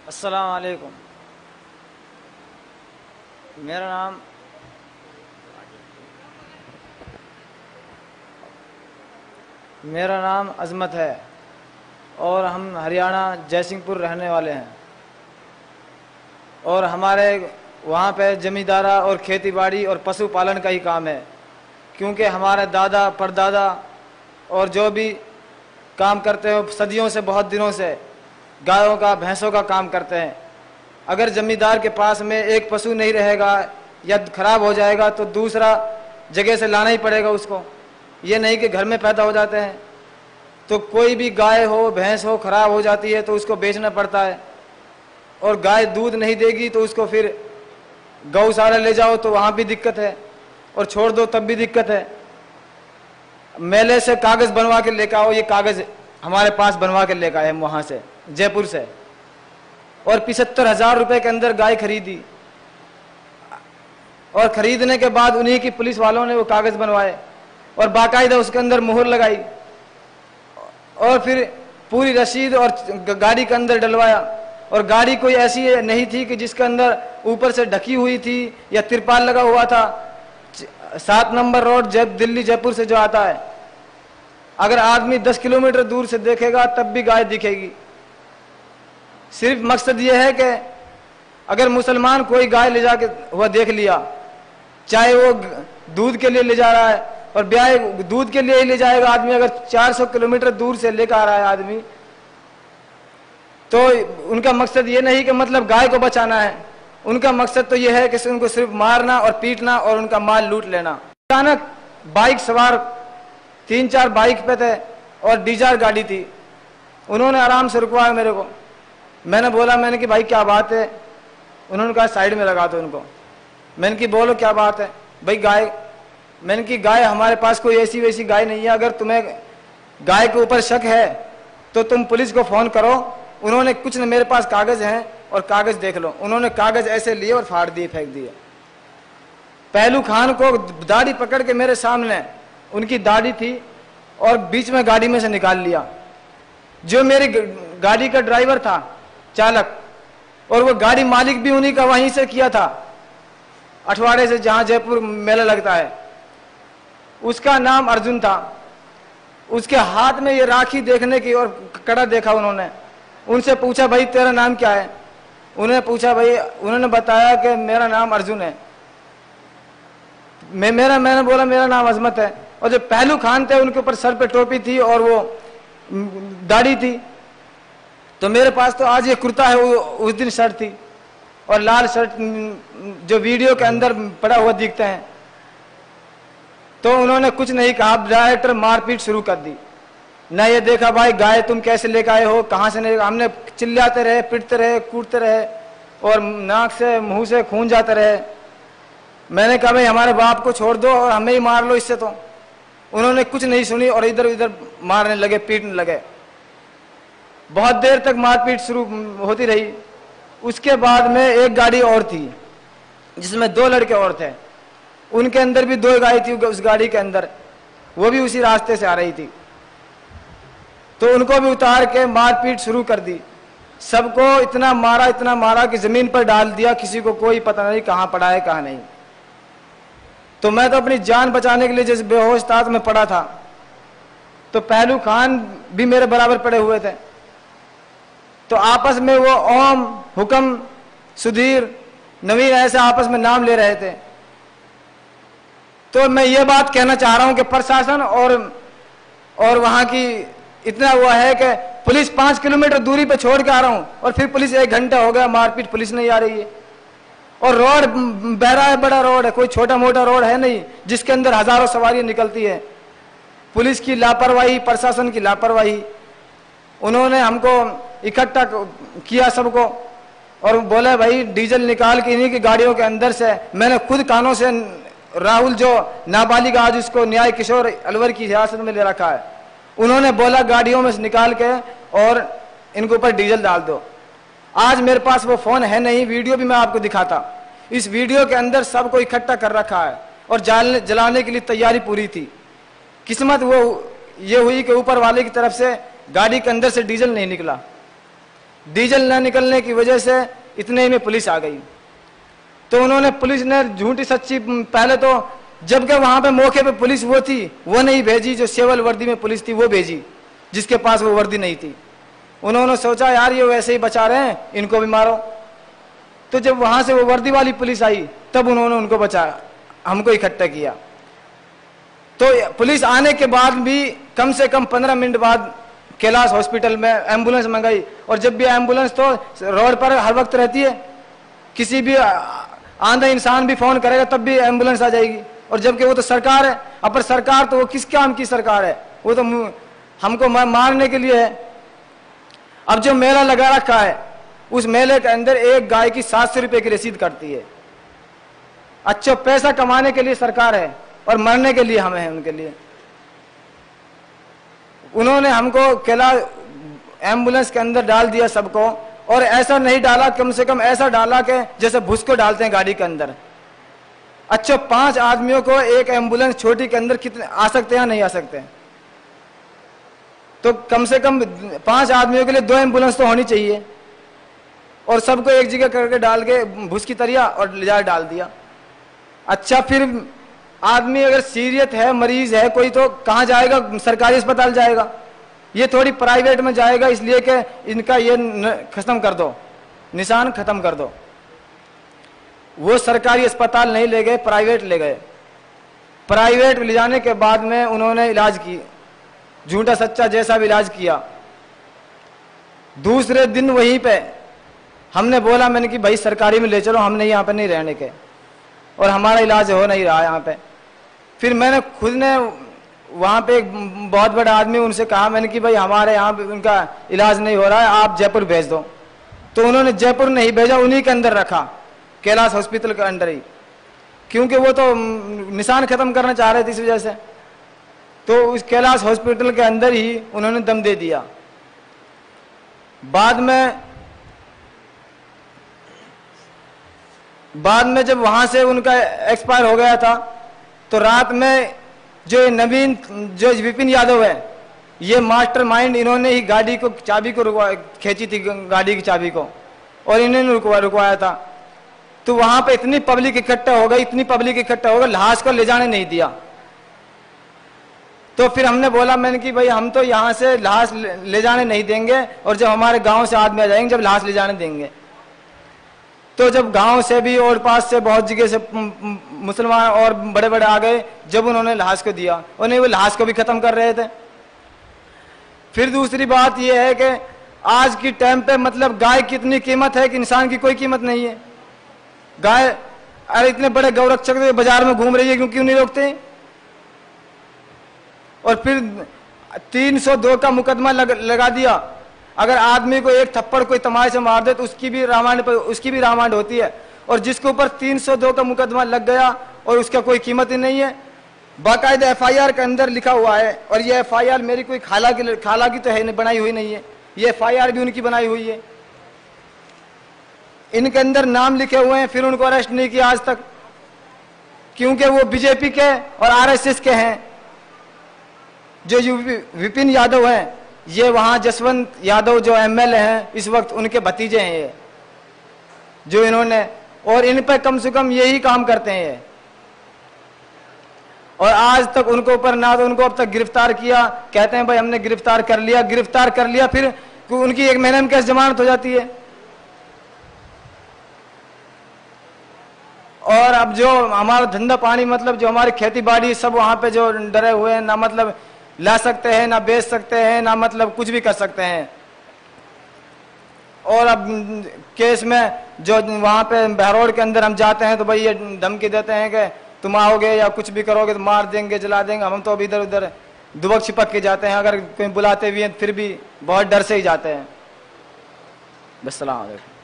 अस्सलाम वालेकुम। मेरा नाम अज़मत है और हम हरियाणा जयसिंहपुर रहने वाले हैं। और हमारे वहाँ पे ज़मींदारा और खेतीबाड़ी और पशुपालन का ही काम है, क्योंकि हमारे दादा परदादा और जो भी काम करते हैं सदियों से, बहुत दिनों से गायों का भैंसों का काम करते हैं। अगर ज़मींदार के पास में एक पशु नहीं रहेगा या खराब हो जाएगा तो दूसरा जगह से लाना ही पड़ेगा उसको। ये नहीं कि घर में पैदा हो जाते हैं। तो कोई भी गाय हो भैंस हो खराब हो जाती है तो उसको बेचना पड़ता है, और गाय दूध नहीं देगी तो उसको फिर गौशाला ले जाओ तो वहाँ भी दिक्कत है, और छोड़ दो तब भी दिक्कत है। मेले से कागज़ बनवा के लेकर आओ, ये कागज़ हमारे पास बनवा के लेकर आए हम वहाँ से जयपुर से, और 75,000 रुपये के अंदर गाय खरीदी। और खरीदने के बाद उन्हीं की पुलिस वालों ने वो कागज़ बनवाए और बाकायदा उसके अंदर मुहर लगाई, और फिर पूरी रसीद और गाड़ी के अंदर डलवाया। और गाड़ी कोई ऐसी नहीं थी कि जिसके अंदर ऊपर से ढकी हुई थी या तिरपाल लगा हुआ था। 7 नंबर रोड दिल्ली जयपुर से जो आता है, अगर आदमी 10 किलोमीटर दूर से देखेगा तब भी गाय दिखेगी। सिर्फ मकसद ये है कि अगर मुसलमान कोई गाय ले जाके हुआ देख लिया, चाहे वो दूध के लिए ले जा रहा है, और ब्याह दूध के लिए ही ले जाएगा आदमी, अगर 400 किलोमीटर दूर से लेकर आ रहा है आदमी, तो उनका मकसद ये नहीं कि मतलब गाय को बचाना है। उनका मकसद तो ये है कि उनको सिर्फ मारना और पीटना और उनका माल लूट लेना। अचानक बाइक सवार 3-4 बाइक पे थे और डिजायर गाड़ी थी, उन्होंने आराम से रुकवाया मेरे को। मैंने बोला, मैंने कि भाई क्या बात है? उन्होंने कहा साइड में लगा दो उनको। मैंने कि बोलो क्या बात है? भाई गाय, मैंने कि गाय हमारे पास कोई ऐसी वैसी गाय नहीं है, अगर तुम्हें गाय के ऊपर शक है तो तुम पुलिस को फोन करो। उन्होंने कुछ न, मेरे पास कागज हैं और कागज देख लो। उन्होंने कागज ऐसे लिए और फाड़ दिए, फेंक दिए। पहलू खान को दाढ़ी पकड़ के मेरे सामने, उनकी दाढ़ी थी, और बीच में गाड़ी में से निकाल लिया। जो मेरी गाड़ी का ड्राइवर था, चालक, और वो गाड़ी मालिक भी उन्हीं का वहीं से किया था, अठवाड़े से जहां जयपुर मेला लगता है। उसका नाम अर्जुन था। उसके हाथ में ये राखी देखने की और कड़ा देखा उन्होंने। उनसे पूछा, भाई तेरा नाम क्या है? उन्होंने पूछा, भाई, उन्होंने बताया कि मेरा नाम अर्जुन है। मैंने बोला मेरा नाम अजमत है। और जो पहलू खान थे उनके ऊपर सर पे टोपी थी और वो दाढ़ी थी। तो मेरे पास तो आज ये कुर्ता है, वो उस दिन शर्ट थी, और लाल शर्ट जो वीडियो के अंदर पड़ा हुआ दिखते हैं। तो उन्होंने कुछ नहीं कहा, डायरेक्टर मारपीट शुरू कर दी। ना ये देखा भाई गाय तुम कैसे लेकर आए हो, कहाँ से नहीं। हमने चिल्लाते रहे, पिटते रहे, कूटते रहे, और नाक से मुंह से खून जाते रहे। मैंने कहा भाई हमारे बाप को छोड़ दो और हमें ही मार लो इससे। तो उन्होंने कुछ नहीं सुनी और इधर उधर मारने लगे, पीटने लगे। बहुत देर तक मारपीट शुरू होती रही। उसके बाद में एक गाड़ी और थी जिसमें 2 लड़के और थे, उनके अंदर भी 2 गाय थी उस गाड़ी के अंदर, वो भी उसी रास्ते से आ रही थी। तो उनको भी उतार के मारपीट शुरू कर दी। सबको इतना मारा कि जमीन पर डाल दिया। किसी को कोई पता नहीं कहाँ पड़ा है कहाँ नहीं। तो मैं तो अपनी जान बचाने के लिए जिस बेहोश ताक में पड़ा था, तो पहलू खान भी मेरे बराबर पड़े हुए थे। तो आपस में वो ओम, हुक्म, सुधीर, नवीन ऐसे आपस में नाम ले रहे थे। तो मैं ये बात कहना चाह रहा हूं कि प्रशासन और वहां की इतना हुआ है कि पुलिस 5 किलोमीटर दूरी पे छोड़ के आ रहा हूं और फिर पुलिस 1 घंटा हो गया मारपीट, पुलिस नहीं आ रही है। और रोड बहरा है, बड़ा रोड है, कोई छोटा मोटा रोड है नहीं जिसके अंदर हजारों सवारियां निकलती है। पुलिस की लापरवाही, प्रशासन की लापरवाही। उन्होंने हमको इकट्ठा किया सबको और बोले भाई डीजल निकाल के इन्हीं की गाड़ियों के अंदर से। मैंने खुद कानों से राहुल जो नाबालिग आज उसको न्याय किशोर अलवर की हिरासत में ले रखा है, उन्होंने बोला गाड़ियों में से निकाल के और इनके ऊपर डीजल डाल दो। आज मेरे पास वो फोन है नहीं, वीडियो भी मैं आपको दिखाता। इस वीडियो के अंदर सबको इकट्ठा कर रखा है और जलाने के लिए तैयारी पूरी थी। किस्मत वो ये हुई कि ऊपर वाले की तरफ से गाड़ी के अंदर से डीजल नहीं निकला। डीजल न निकलने की वजह से इतने में पुलिस आ गई। तो उन्होंने, पुलिस ने झूठी सच्ची, पहले तो जबकि वहां पे मौके पे पुलिस वो थी वो नहीं भेजी, जो सेवल वर्दी में पुलिस थी वो भेजी, जिसके पास वो वर्दी नहीं थी। उन्होंने सोचा यार ये वैसे ही बचा रहे हैं, इनको भी मारो। तो जब वहां से वो वर्दी वाली पुलिस आई तब उन्होंने उनको बचाया, हमको इकट्ठा किया। तो पुलिस आने के बाद भी कम से कम 15 मिनट बाद कैलाश हॉस्पिटल में एम्बुलेंस मंगाई। और जब भी एम्बुलेंस तो रोड पर हर वक्त रहती है, किसी भी आंधा इंसान भी फोन करेगा तब भी एम्बुलेंस आ जाएगी। और जबकि वो तो सरकार है, अब सरकार तो वो किस काम की सरकार है, वो तो हमको मारने के लिए है। अब जो मेला लगा रखा है उस मेले के अंदर एक गाय की 700 रुपए की रसीद कटती है। अच्छा, पैसा कमाने के लिए सरकार है और मरने के लिए हमें है उनके लिए। उन्होंने हमको केला एम्बुलेंस के अंदर डाल दिया सबको, और ऐसा नहीं डाला, कम से कम ऐसा डाला कि जैसे भूस को डालते हैं गाड़ी के अंदर। अच्छा, 5 आदमियों को एक एम्बुलेंस छोटी के अंदर कितने आ सकते हैं, नहीं आ सकते हैं? तो कम से कम 5 आदमियों के लिए 2 एम्बुलेंस तो होनी चाहिए। और सबको एक जगह करके डाल के भूस की तरिया और ले जा डाल दिया। अच्छा, फिर आदमी अगर सीरियस है, मरीज है कोई, तो कहाँ जाएगा? सरकारी अस्पताल जाएगा, ये थोड़ी प्राइवेट में जाएगा। इसलिए कि इनका ये खत्म कर दो, निशान खत्म कर दो। वो सरकारी अस्पताल नहीं ले गए, प्राइवेट ले गए। प्राइवेट ले जाने के बाद में उन्होंने इलाज की, झूठा सच्चा जैसा भी इलाज किया। दूसरे दिन वहीं पे हमने बोला, मैंने कि भाई सरकारी में ले चलो, हमने यहाँ पे नहीं रहने के, और हमारा इलाज हो नहीं रहा यहाँ पे। फिर मैंने खुद ने वहाँ पे एक बहुत बड़ा आदमी, उनसे कहा मैंने कि भाई हमारे यहाँ पे उनका इलाज नहीं हो रहा है, आप जयपुर भेज दो। तो उन्होंने जयपुर नहीं भेजा, उन्हीं के अंदर रखा, कैलाश हॉस्पिटल के अंदर ही, क्योंकि वो तो निशान खत्म करना चाह रहे थे इस वजह से। तो उस कैलाश हॉस्पिटल के अंदर ही उन्होंने दम दे दिया। बाद में जब वहां से उनका एक्सपायर हो गया था, तो रात में जो नवीन, जो विपिन यादव है, ये मास्टरमाइंड, इन्होंने ही गाड़ी को चाबी को खींची थी, गाड़ी की चाबी को, और इन्होंने रुकवाया था। तो वहां पे इतनी पब्लिक इकट्ठा हो गई, इतनी पब्लिक इकट्ठा हो गई, लाश को ले जाने नहीं दिया। तो फिर हमने बोला, मैंने कि भाई हम तो यहाँ से लाश ले जाने नहीं देंगे, और जब हमारे गांव से आदमी आ जाएंगे जब लाश ले जाने देंगे। तो जब गांव से भी और पास से बहुत जगह से मुसलमान और बड़े बड़े आ गए, जब उन्होंने लाश को दिया, उन्हें वो लाश को भी खत्म कर रहे थे। फिर दूसरी बात यह है कि आज की टाइम पे मतलब गाय की इतनी कीमत है कि इंसान की कोई कीमत नहीं है। गाय, अरे इतने बड़े गौरक्षक तो बाजार में घूम रही है, क्यों नहीं रोकते? और फिर 302 का मुकदमा लगा दिया। अगर आदमी को एक थप्पड़ कोई तमाचे से मार दे तो उसकी भी रामायण होती है। और जिसके ऊपर 302 का मुकदमा लग गया और उसका कोई कीमत ही नहीं है, बाकायदा FIR के अंदर लिखा हुआ है। और ये FIR मेरी कोई खाला की तो है, बनाई हुई नहीं है, ये FIR भी उनकी बनाई हुई है। इनके अंदर नाम लिखे हुए हैं, फिर उनको अरेस्ट नहीं किया आज तक, क्योंकि वो बीजेपी के और RSS के हैं। जो विपिन यादव हैं, ये वहां जसवंत यादव जो MLA हैं इस वक्त, उनके भतीजे हैं ये, जो इन्होंने, और इन पर कम से कम यही काम करते हैं ये। और आज तक उनको ऊपर ना तो उनको अब तक गिरफ्तार किया, कहते हैं भाई हमने गिरफ्तार कर लिया, फिर उनकी 1 महीने में कैसे जमानत हो जाती है। और अब जो हमारा धंधा पानी, मतलब जो हमारी खेती बाड़ी, सब वहां पे जो डरे हुए हैं, ना मतलब ला सकते हैं, ना बेच सकते हैं, ना मतलब कुछ भी कर सकते हैं। और अब केस में जो वहां पे बहरोड के अंदर हम जाते हैं तो भाई ये धमकी देते हैं कि तुम आओगे या कुछ भी करोगे तो मार देंगे, जला देंगे। हम तो अब इधर उधर दुबक छिपक के जाते हैं, अगर कोई बुलाते भी हैं फिर भी बहुत डर से ही जाते हैं। अस्सलाम वालेकुम।